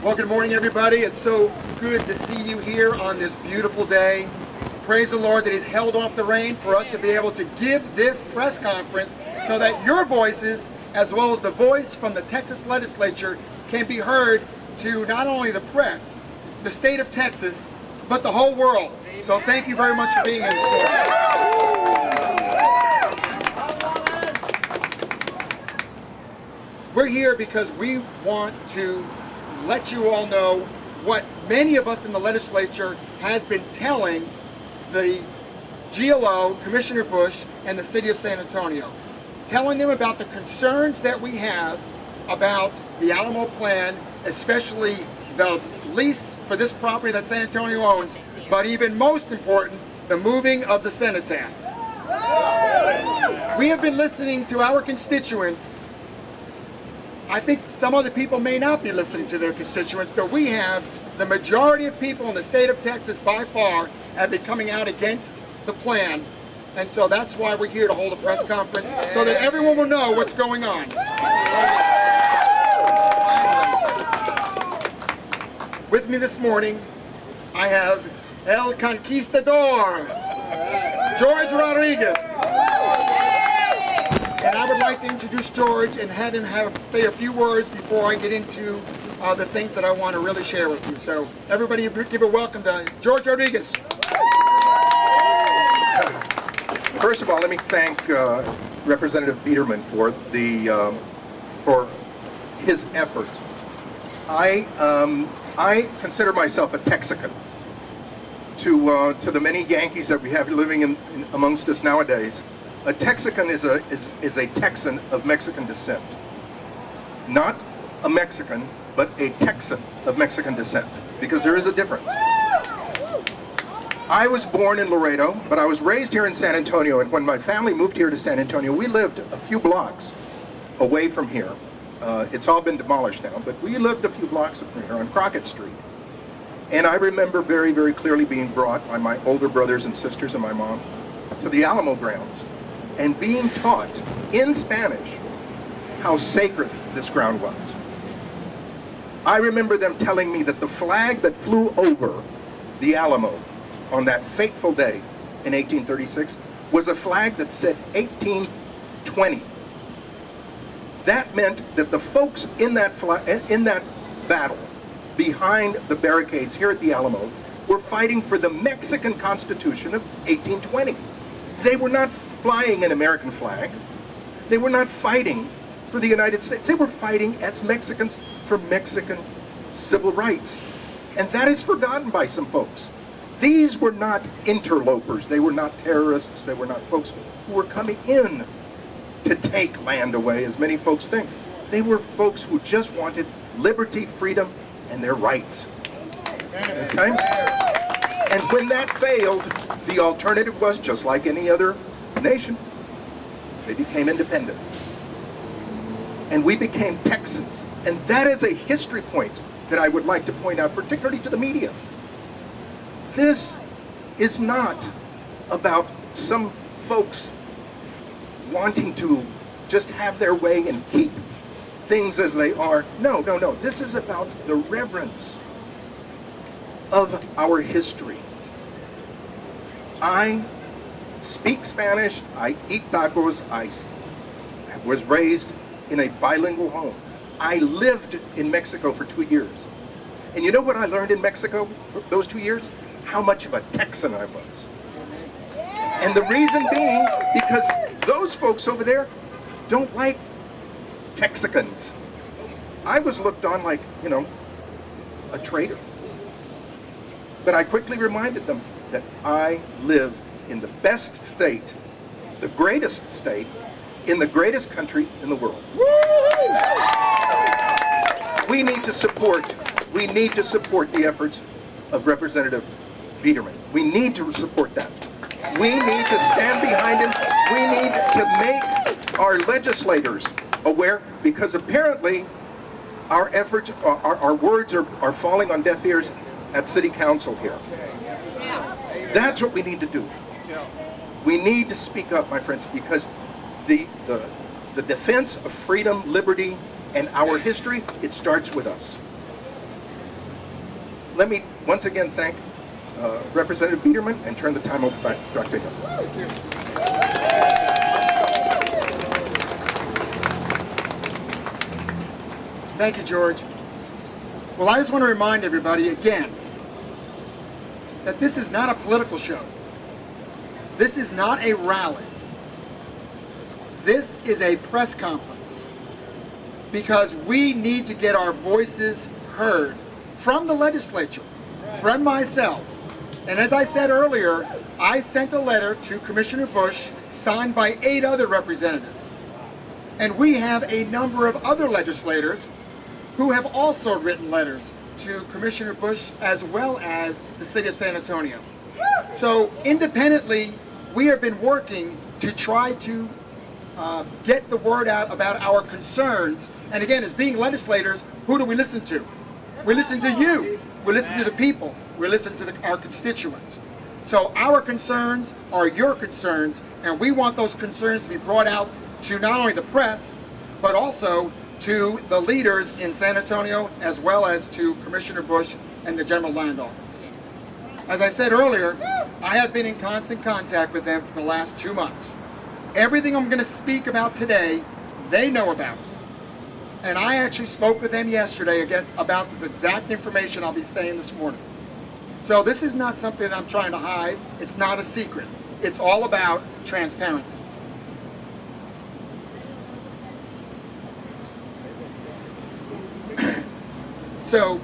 Well, good morning, everybody. It's so good to see you here on this beautiful day. Praise the Lord that He's held off the rain for us to be able to give this press conference so that your voices, as well as the voice from the Texas Legislature, can be heard to not only the press, the state of Texas, but the whole world. So thank you very much for being in this morning. We're here because we want to let you all know what many of us in the legislature has been telling the GLO, Commissioner Bush, and the city of San Antonio. Telling them about the concerns that we have about the Alamo Plan, especially the lease for this property that San Antonio owns, but even most important, the moving of the cenotaph. We have been listening to our constituents. I think some other people may not be listening to their constituents, but we have, the majority of people in the state of Texas by far have been coming out against the plan. And so that's why we're here to hold a press conference, so that everyone will know what's going on. With me this morning, I have El Conquistador, George Rodriguez. And I would like to introduce George and have him say a few words before I get into the things that I want to really share with you. So everybody give a welcome to George Rodriguez. First of all, let me thank Representative Biedermann for his effort. I consider myself a Texican. To the many Yankees that we have living amongst us nowadays, a Texican is a Texan of Mexican descent. Not a Mexican, but a Texan of Mexican descent, because there is a difference. I was born in Laredo, but I was raised here in San Antonio, and when my family moved here to San Antonio, we lived a few blocks away from here. It's all been demolished now, but we lived a few blocks from here on Crockett Street. And I remember very, very clearly being brought by my older brothers and sisters and my mom to the Alamo grounds and being taught in Spanish how sacred this ground was. I remember them telling me that the flag that flew over the Alamo on that fateful day in 1836 was a flag that said 1820. That meant that the folks in that battle behind the barricades here at the Alamo were fighting for the Mexican Constitution of 1820. They were not flying an American flag. They were not fighting for the United States. They were fighting as Mexicans for Mexican civil rights. And that is forgotten by some folks. These were not interlopers. They were not terrorists. They were not folks who were coming in to take land away, as many folks think. They were folks who just wanted liberty, freedom, and their rights. Okay? And when that failed, the alternative was, just like any other nation, they became independent. And we became Texans. And that is a history point that I would like to point out, particularly to the media. This is not about some folks wanting to just have their way and keep things as they are. No, no, no. This is about the reverence of our history. I speak Spanish, I eat tacos, I was raised in a bilingual home. I lived in Mexico for 2 years. And you know what I learned in Mexico those 2 years? How much of a Texan I was. And the reason being, because those folks over there don't like Texicans. I was looked on like, you know, a traitor. But I quickly reminded them that I live in the best state, the greatest state, in the greatest country in the world. We need to support the efforts of Representative Biedermann. We need to support that. We need to stand behind him. We need to make our legislators aware, because apparently our efforts, our words are falling on deaf ears at City Council here. That's what we need to do. We need to speak up, my friends, because the defense of freedom, liberty, and our history, it starts with us. let me once again thank Representative Biedermann and turn the time over back to him. Thank you, George. Well, I just want to remind everybody again that this is not a political show. This is not a rally. This is a press conference because we need to get our voices heard from the legislature, from myself. And as I said earlier, I sent a letter to Commissioner Bush signed by 8 other representatives. And we have a number of other legislators who have also written letters to Commissioner Bush as well as the city of San Antonio. So independently, we have been working to try to get the word out about our concerns. And again, as being legislators, who do we listen to? We listen to you. We listen to the people. We listen to our constituents. So our concerns are your concerns, and we want those concerns to be brought out to not only the press, but also to the leaders in San Antonio, as well as to Commissioner Bush and the General Land Office. As I said earlier, I have been in constant contact with them for the last 2 months. Everything I'm going to speak about today, they know about. And I actually spoke with them yesterday again about this exact information I'll be saying this morning. So this is not something that I'm trying to hide. It's not a secret. It's all about transparency. So,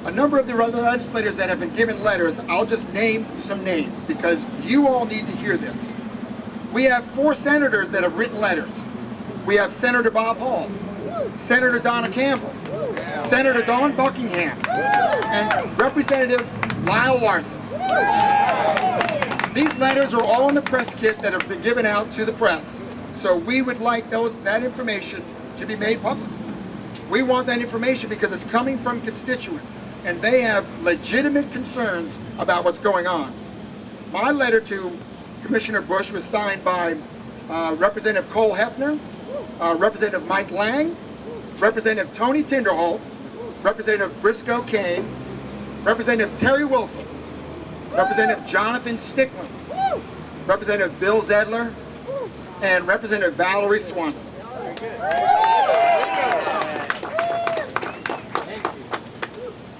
a number of the other legislators that have been given letters, I'll just name some names because you all need to hear this. We have 4 senators that have written letters. We have Senator Bob Hall, Senator Donna Campbell, Senator Dawn Buckingham, and Representative Lyle Larson. These letters are all in the press kit that have been given out to the press. So we would like that information to be made public. We want that information because it's coming from constituents and they have legitimate concerns about what's going on. My letter to Commissioner Bush was signed by Representative Cole Hefner, Representative Mike Lang, Representative Tony Tinderholt, Representative Briscoe Kane, Representative Terry Wilson, Representative Jonathan Stickland, Representative Bill Zedler, and Representative Valerie Swanson.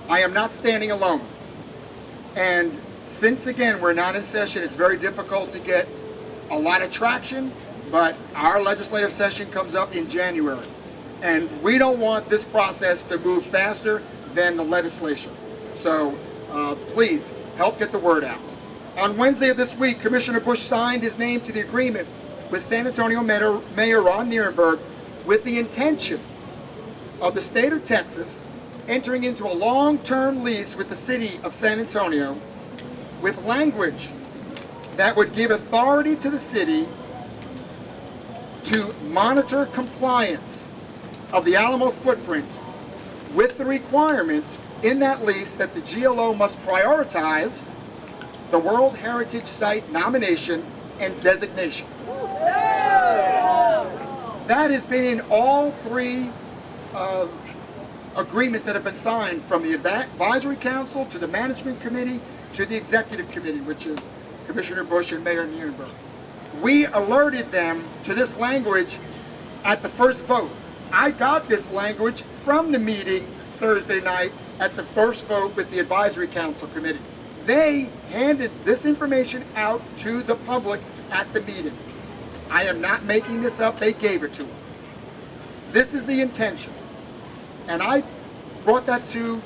I am not standing alone. And since, again, we're not in session, it's very difficult to get a lot of traction, but our legislative session comes up in January. And we don't want this process to move faster than the legislature. So please help get the word out. On Wednesday of this week, Commissioner Bush signed his name to the agreement with San Antonio Mayor Ron Nierenberg with the intention of the state of Texas entering into a long-term lease with the city of San Antonio with language that would give authority to the city to monitor compliance of the Alamo footprint with the requirement in that lease that the GLO must prioritize the World Heritage Site nomination and designation. That has been in all 3 agreements that have been signed, from the Advisory Council to the Management Committee to the Executive Committee, which is Commissioner Bush and Mayor Nierenberg. We alerted them to this language at the first vote. I got this language from the meeting Thursday night at the first vote with the Advisory Council Committee. They handed this information out to the public at the meeting. I am not making this up, they gave it to us. This is the intention. And I brought that to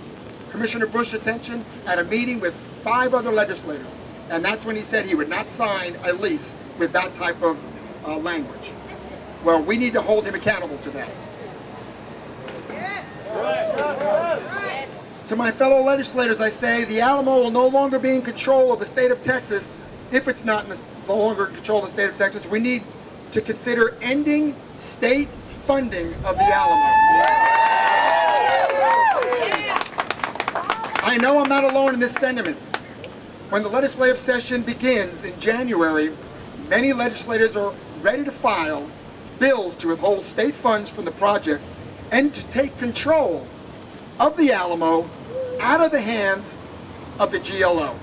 Commissioner Bush's attention at a meeting with 5 other legislators. And that's when he said he would not sign a lease with that type of language. Well, we need to hold him accountable to that. To my fellow legislators, I say the Alamo will no longer be in control of the state of Texas. If it's no longer in control of the state of Texas, we need to consider ending state funding of the Alamo. I know I'm not alone in this sentiment. When the legislative session begins in January, many legislators are ready to file bills to withhold state funds from the project and to take control of the Alamo out of the hands of the GLO.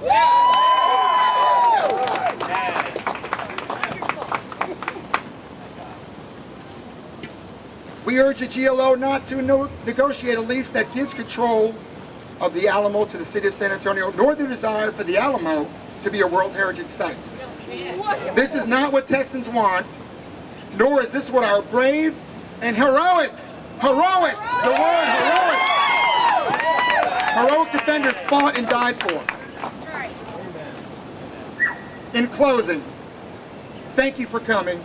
We urge the GLO not to negotiate a lease that gives control of the Alamo to the city of San Antonio, nor the desire for the Alamo to be a World Heritage Site. This is not what Texans want, nor is this what our brave and heroic defenders fought and died for. In closing, thank you for coming.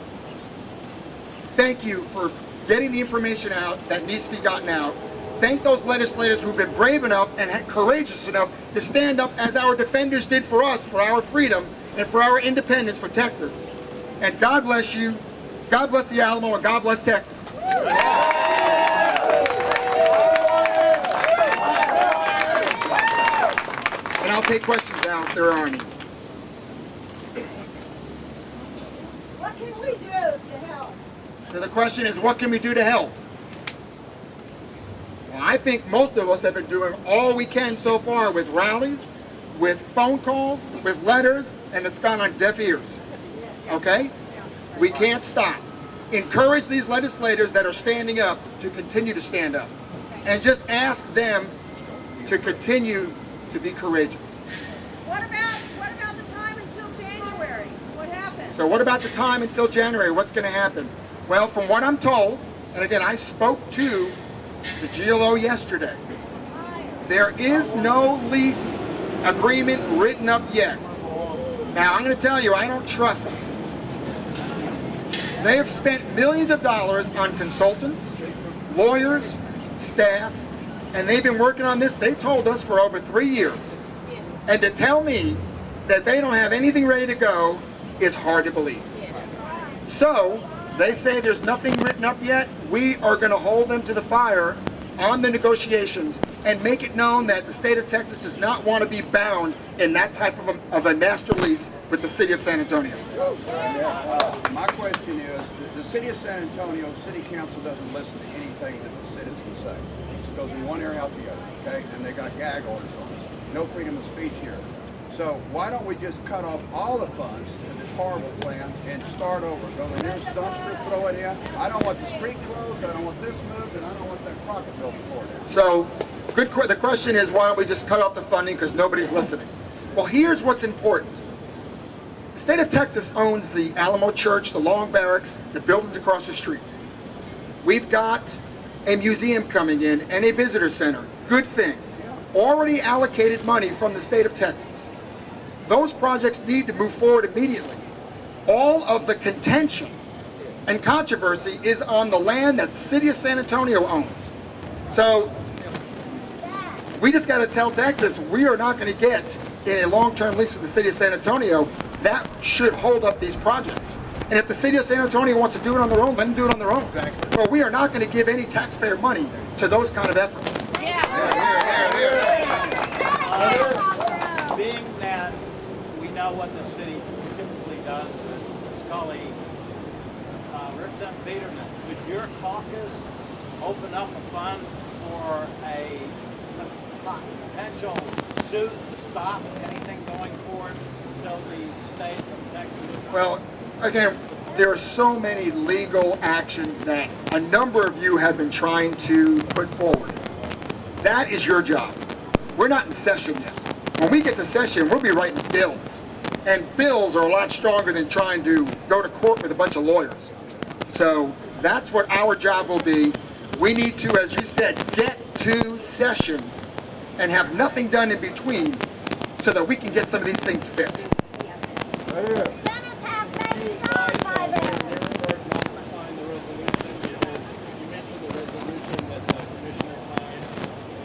Thank you for getting the information out that needs to be gotten out. Thank those legislators who've been brave enough and courageous enough to stand up as our defenders did for us, for our freedom and for our independence for Texas. And God bless you, God bless the Alamo, and God bless Texas. And I'll take questions now if there are any. What can we do to help? So the question is, what can we do to help? Well, I think most of us have been doing all we can so far with rallies, with phone calls, with letters, and it's gone on deaf ears. Okay? We can't stop. Encourage these legislators that are standing up to continue to stand up. And just ask them to continue to be courageous. What about the time until January? What happened? So what about the time until January? What's going to happen? Well, from what I'm told, and again, I spoke to the GLO yesterday, there is no lease agreement written up yet. Now, I'm going to tell you, I don't trust them. They have spent millions of dollars on consultants, lawyers, staff, and they've been working on this, they told us, for over 3 years. And to tell me that they don't have anything ready to go is hard to believe. So, they say there's nothing written up yet. We are going to hold them to the fire on the negotiations and make it known that the state of Texas does not want to be bound in that type of a master lease with the city of San Antonio. My question is, the city of San Antonio, city council doesn't listen to anything that the citizens say. It goes in one ear out the other, okay? And they got gag orders on us. No freedom of speech here. So why don't we just cut off all the funds to this horrible plan and start over? Go to the nearest dumpster, throw it in. I don't want the street closed, I don't want this moved, and I don't want that Crockett building torn down. So, the question is, why don't we just cut off the funding because nobody's listening? Well, here's what's important. The state of Texas owns the Alamo Church, the Long Barracks, the buildings across the street. We've got a museum coming in and a visitor center. Good things. Already allocated money from the state of Texas. Those projects need to move forward immediately. All of the contention and controversy is on the land that the city of San Antonio owns. So we just got to tell Texas we are not going to get in a long-term lease with the city of San Antonio. That should hold up these projects. And if the city of San Antonio wants to do it on their own, let them do it on their own. Exactly. Well, we are not going to give any taxpayer money to those kind of efforts. Being that we know what the city typically does with Scully, Representative Biedermann, would your caucus open up a fund for a potential suit to stop anything going forward until the state of Texas? Well, again, there are so many legal actions that a number of you have been trying to put forward. That is your job. We're not in session yet. When we get to session, we'll be writing bills. And bills are a lot stronger than trying to go to court with a bunch of lawyers. So that's what our job will be. We need to, as you said, get to session and have nothing done in between so that we can get some of these things fixed.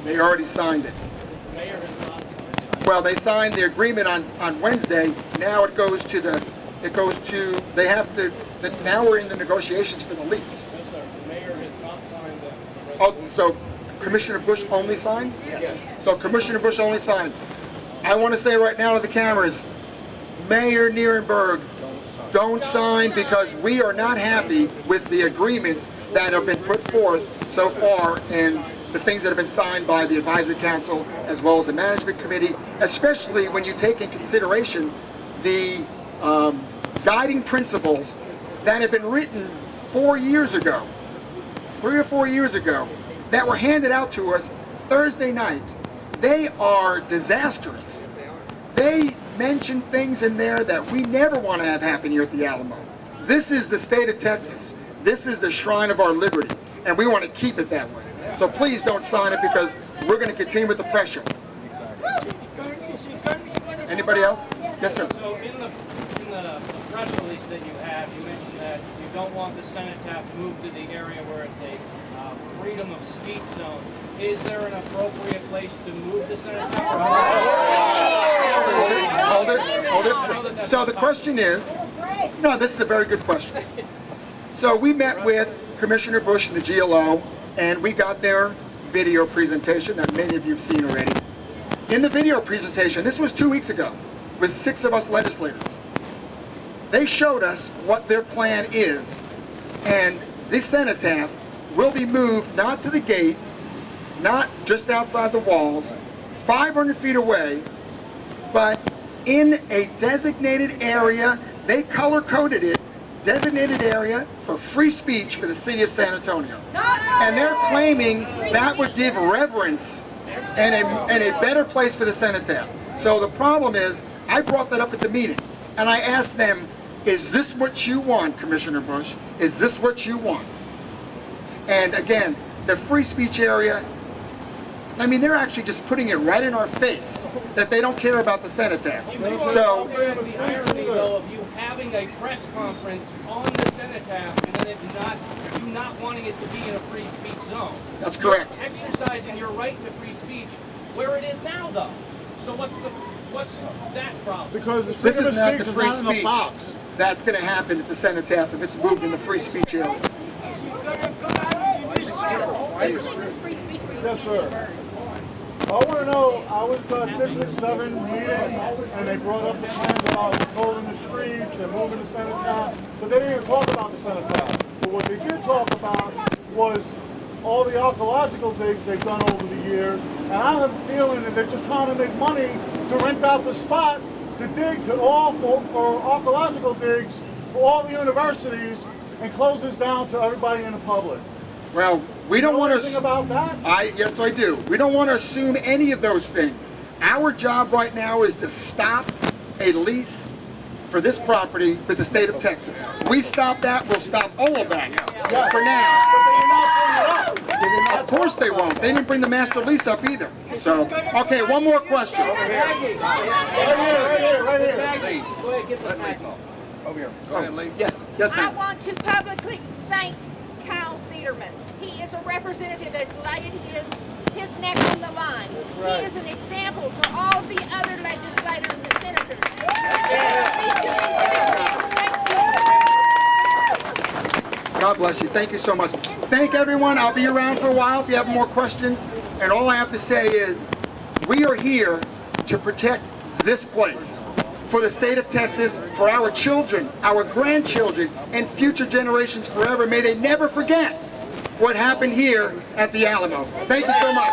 They already signed it. Well, they signed the agreement on Wednesday. Now it goes to they have to, now we're in the negotiations for the lease. The mayor has not signed the resolution. Oh, so Commissioner Bush only signed? Yes. So Commissioner Bush only signed. I want to say right now to the cameras, Mayor Nierenberg, don't sign because we are not happy with the agreements that have been put forth so far, and the things that have been signed by the advisory council as well as the management committee, especially when you take in consideration the guiding principles that have been written 4 years ago, 3 or 4 years ago, that were handed out to us Thursday night. They are disastrous. They mention things in there that we never want to have happen here at the Alamo. This is the state of Texas. This is the shrine of our liberty, and we want to keep it that way. So please don't sign it, because we're going to continue with the pressure. Anybody else? Yes, sir. So in the press release that you have, you mentioned that you don't want the cenotaph moved to the area where it's a freedom of speech zone. Is there an appropriate place to move the cenotaph? Hold it. So the question is, no, this is a very good question. So we met with Commissioner Bush and the GLO, and we got their video presentation that many of you have seen already. In the video presentation, this was 2 weeks ago, with 6 of us legislators, they showed us what their plan is, and this cenotaph will be moved not to the gate, not just outside the walls, 500 feet away, but in a designated area. They color-coded it, designated area for free speech for the city of San Antonio. And they're claiming that would give reverence and a better place for the cenotaph. So the problem is, I brought that up at the meeting, and I asked them, is this what you want, Commissioner Bush? Is this what you want? And again, the free speech area, I mean, they're actually just putting it right in our face that they don't care about the cenotaph. So, The irony, though, of you having a press conference on the cenotaph and then you not wanting it to be in a free speech zone. that's correct. You're exercising your right to free speech where it is now, though. So what's that problem? Because the This is not the speech free is not in the speech box. that's going to happen at the cenotaph if it's moved in the free speech area. Yes, sir. I want to know, I was District 7 meeting, and they brought up the plans about controlling the streets and moving the cenotaph, but they didn't even talk about the cenotaph. But what they did talk about was all the archaeological digs they've done over the years, and I have a feeling that they're just trying to make money to rent out the spot to dig to all for archaeological digs for all the universities, and close this down to everybody in the public. Well, we don't want Anything to... about that? Yes, I do. We don't want to assume any of those things. Our job right now is to stop a lease for this property with the state of Texas. We stop that, we'll stop all of that for now. Of course they won't. They didn't bring the master lease up either. So, okay, one more question. Right here. Over here. Go ahead, Lee. Yes, yes, I ma'am. want to publicly thank Kyle Biedermann. He is a representative that's laid his neck on the line. He is an example for all the other legislators and senators. God bless you. Thank you so much. Thank everyone. I'll be around for a while if you have more questions. And all I have to say is, we are here to protect this place for the state of Texas, for our children, our grandchildren, and future generations forever. May they never forget what happened here at the Alamo. Thank you so much.